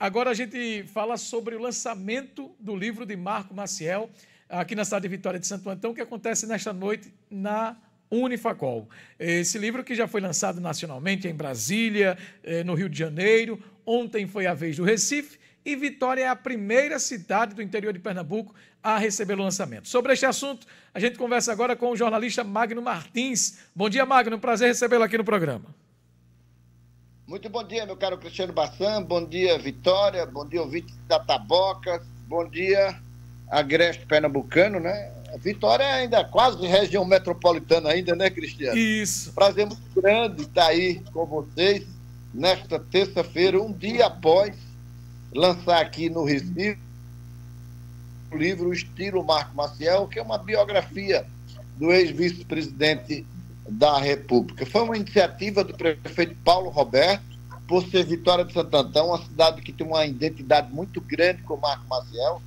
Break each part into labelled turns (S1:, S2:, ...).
S1: Agora a gente fala sobre o lançamento do livro de Marco Maciel, aqui na cidade de Vitória de Santo Antão, que acontece nesta noite na Unifacol. Esse livro que já foi lançado nacionalmente em Brasília, no Rio de Janeiro, ontem foi a vez do Recife, e Vitória é a primeira cidade do interior de Pernambuco a receber o lançamento. Sobre este assunto, a gente conversa agora com o jornalista Magno Martins. Bom dia, Magno, prazer recebê-lo aqui no programa.
S2: Muito bom dia, meu caro Cristiano Bassan, bom dia, Vitória, bom dia, ouvintes da Taboca, bom dia, agreste pernambucano, né? A Vitória é ainda quase região metropolitana ainda, né, Cristiano?
S1: Isso.
S2: Prazer muito grande estar aí com vocês nesta terça-feira, um dia após lançar aqui no Recife o livro O Estilo Marco Maciel, que é uma biografia do ex-vice-presidente da República. Foi uma iniciativa do prefeito Paulo Roberto, por ser Vitória de Santo Antão, uma cidade que tem uma identidade muito grande com o Marco Maciel.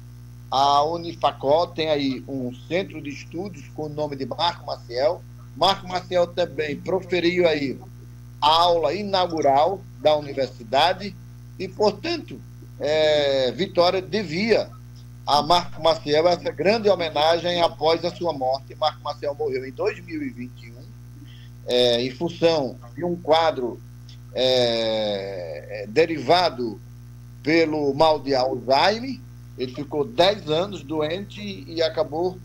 S2: A Unifacol tem aí um centro de estudos com o nome de Marco Maciel. Marco Maciel também proferiu aí a aula inaugural da universidade e, portanto, Vitória devia a Marco Maciel essa grande homenagem após a sua morte. Marco Maciel morreu em 2021, em função de um quadro derivado pelo mal de Alzheimer. Ele ficou 10 anos doente e acabou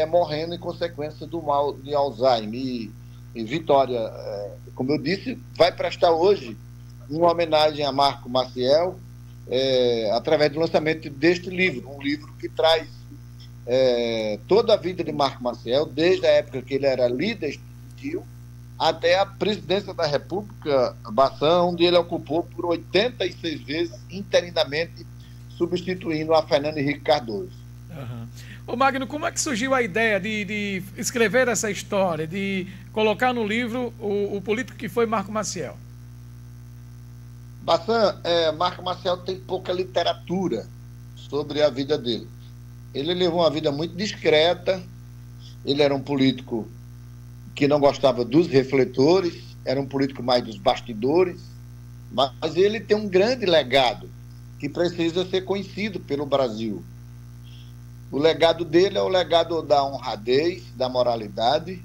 S2: morrendo em consequência do mal de Alzheimer. E Vitória, como eu disse, vai prestar hoje uma homenagem a Marco Maciel através do lançamento deste livro, um livro que traz toda a vida de Marco Maciel, desde a época que ele era líder estudantil até a presidência da República, Bassan, onde ele ocupou por 86 vezes interinamente, substituindo a Fernando Henrique Cardoso.
S1: Uhum. Ô Magno, como é que surgiu a ideia de escrever essa história, de colocar no livro o político que foi Marco Maciel?
S2: Bassan, Marco Maciel tem pouca literatura sobre a vida dele. Ele levou uma vida muito discreta, ele era um político que não gostava dos refletores, era um político mais dos bastidores, mas ele tem um grande legado que precisa ser conhecido pelo Brasil. O legado dele é o legado da honradez, da moralidade,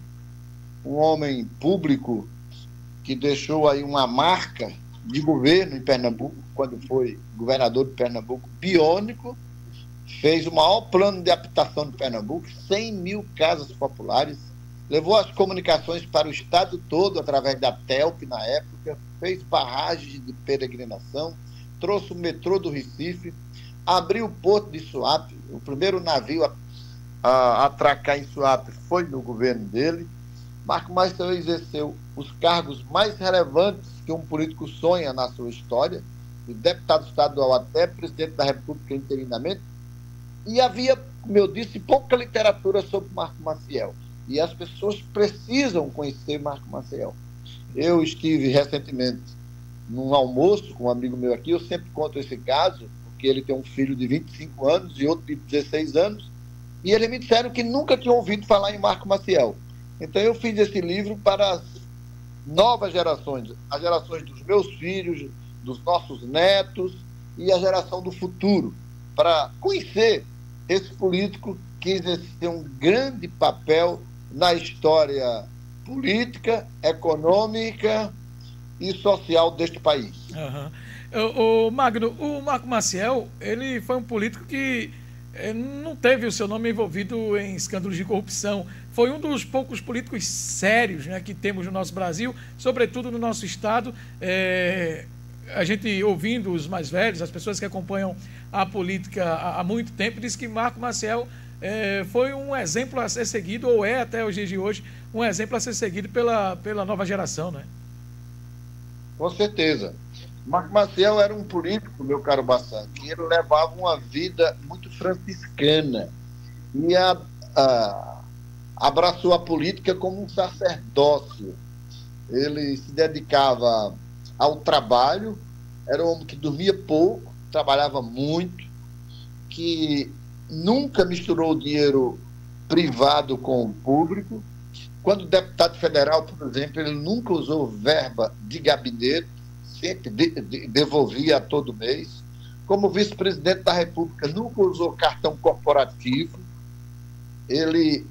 S2: um homem público que deixou aí uma marca de governo em Pernambuco, quando foi governador de Pernambuco, biônico, fez o maior plano de habitação de Pernambuco, 100 mil casas populares, levou as comunicações para o estado todo através da TELP na época, fez barragens de peregrinação, trouxe o metrô do Recife, abriu o porto de Suape, o primeiro navio a atracar em Suape foi no governo dele. Marco Maciel exerceu os cargos mais relevantes que um político sonha na sua história, de deputado estadual até presidente da República interinamente, e havia, como eu disse, pouca literatura sobre Marco Maciel. E as pessoas precisam conhecer Marco Maciel. Eu estive recentemente num almoço com um amigo meu aqui, eu sempre conto esse caso, porque ele tem um filho de 25 anos e outro de 16 anos, e eles me disseram que nunca tinham ouvido falar em Marco Maciel. Então eu fiz esse livro para as novas gerações, as gerações dos meus filhos, dos nossos netos e a geração do futuro, para conhecer esse político que exerceu um grande papel na história política, econômica e social deste país.
S1: Uhum. O Magno, o Marco Maciel, ele foi um político que não teve o seu nome envolvido em escândalos de corrupção. Foi um dos poucos políticos sérios, né, que temos no nosso Brasil, sobretudo no nosso estado. A gente ouvindo os mais velhos, as pessoas que acompanham a política há muito tempo, diz que Marco Maciel foi um exemplo a ser seguido, ou é até os dias de hoje, um exemplo a ser seguido pela nova geração, né?
S2: Com certeza. Marco Maciel era um político, meu caro Bassan, que ele levava uma vida muito franciscana e abraçou a política como um sacerdócio. Ele se dedicava ao trabalho, era um homem que dormia pouco, trabalhava muito, que nunca misturou o dinheiro privado com o público. Quando deputado federal, por exemplo, ele nunca usou verba de gabinete, sempre devolvia a todo mês. como vice-presidente da República, nunca usou cartão corporativo. Ele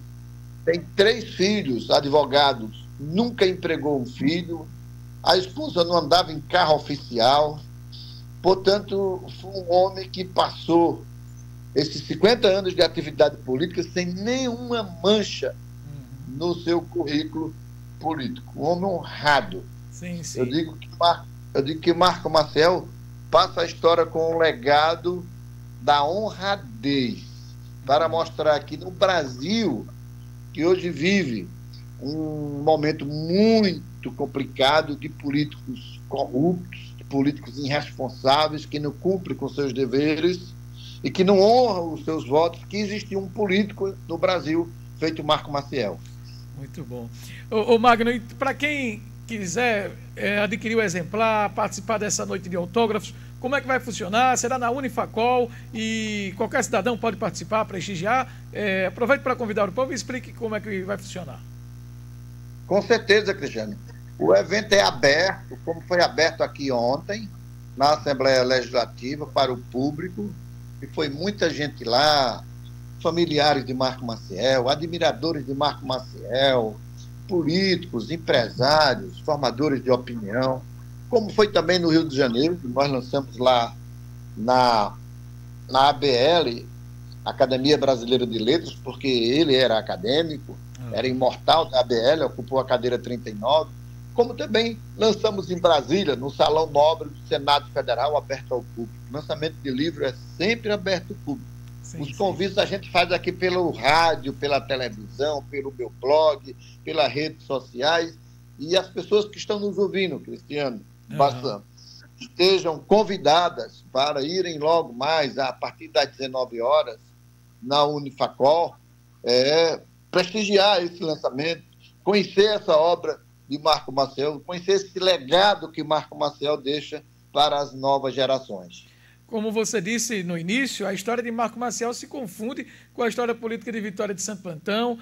S2: tem 3 filhos, advogados, nunca empregou um filho. A esposa não andava em carro oficial. Portanto, foi um homem que passou esses 50 anos de atividade política sem nenhuma mancha no seu currículo político. Um homem honrado.
S1: Sim, sim.
S2: Eu digo que Marco Maciel passa a história com o legado da honradez, para mostrar que no Brasil, que hoje vive um momento muito complicado de políticos corruptos, de políticos irresponsáveis, que não cumprem com seus deveres e que não honram os seus votos, que existia um político no Brasil feito Marco Maciel.
S1: Muito bom. Ô Magno, para quem quiser adquirir o exemplar, participar dessa noite de autógrafos, como é que vai funcionar? Será na Unifacol e qualquer cidadão pode participar, prestigiar? Aproveite para convidar o povo e explique como é que vai funcionar.
S2: Com certeza, Cristiano. O evento é aberto, como foi aberto aqui ontem, na Assembleia Legislativa, para o público, e foi muita gente lá, familiares de Marco Maciel, admiradores de Marco Maciel, políticos, empresários, formadores de opinião, como foi também no Rio de Janeiro, nós lançamos lá na ABL, Academia Brasileira de Letras, porque ele era acadêmico, era imortal da ABL, ocupou a cadeira 39, como também lançamos em Brasília, no Salão Nobre do Senado Federal, aberto ao público. O lançamento de livro é sempre aberto ao público. Sim, os convites a gente faz aqui pelo rádio, pela televisão, pelo meu blog, pelas redes sociais, e as pessoas que estão nos ouvindo, Cristiano, Bassan, estejam convidadas para irem logo mais, a partir das 19 horas, na Unifacol, prestigiar esse lançamento, conhecer essa obra de Marco Maciel, conhecer esse legado que Marco Maciel deixa para as novas gerações.
S1: Como você disse no início, a história de Marco Maciel se confunde com a história política de Vitória de Santo Antão,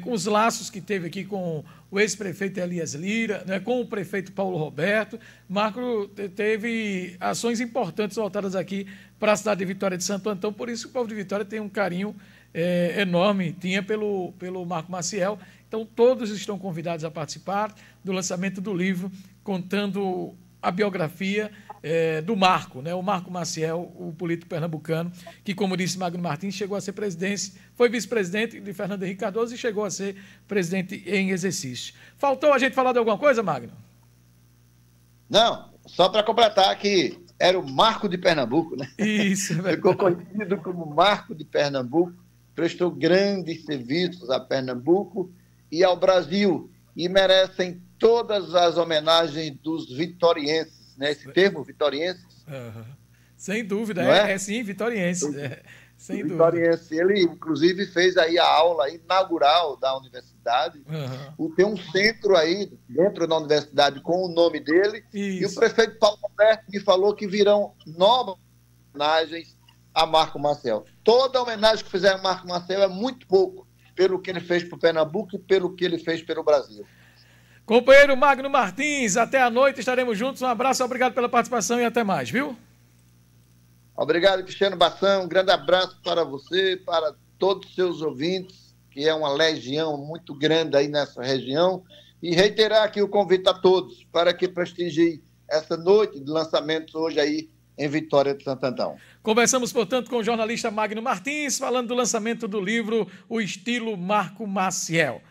S1: com os laços que teve aqui com o ex-prefeito Elias Lira, né, com o prefeito Paulo Roberto. Marco teve ações importantes voltadas aqui para a cidade de Vitória de Santo Antão, por isso o povo de Vitória tem um carinho enorme, tinha pelo Marco Maciel. Então todos estão convidados a participar do lançamento do livro, contando a biografia do Marco, né? O Marco Maciel, o político pernambucano, que, como disse Magno Martins, chegou a ser presidente, foi vice-presidente de Fernando Henrique Cardoso e chegou a ser presidente em exercício. Faltou a gente falar de alguma coisa, Magno?
S2: Não, só para completar que era o Marco de Pernambuco, né?
S1: Isso, é
S2: ficou conhecido como Marco de Pernambuco, prestou grandes serviços a Pernambuco e ao Brasil, e merecem todas as homenagens dos vitorienses. Né? Esse termo, vitoriense.
S1: Sem dúvida, sim, vitoriense. Sem
S2: vitoriense. Dúvida. Ele, inclusive, fez aí a aula inaugural da universidade. Tem um centro aí, dentro da universidade, com o nome dele. Isso. E o prefeito Paulo Roberto me falou que virão novas homenagens a Marco Maciel. Toda homenagem que fizer a Marco Maciel é muito pouco pelo que ele fez para o Pernambuco e pelo que ele fez pelo Brasil.
S1: Companheiro Magno Martins, até a noite estaremos juntos. Um abraço, obrigado pela participação e até mais, viu?
S2: Obrigado, Cristiano Bassan. Um grande abraço para você, para todos os seus ouvintes, que é uma legião muito grande aí nessa região. E reiterar aqui o convite a todos para que prestigiem essa noite de lançamentos hoje aí em Vitória de Santo Antão.
S1: Conversamos, portanto, com o jornalista Magno Martins, falando do lançamento do livro O Estilo Marco Maciel.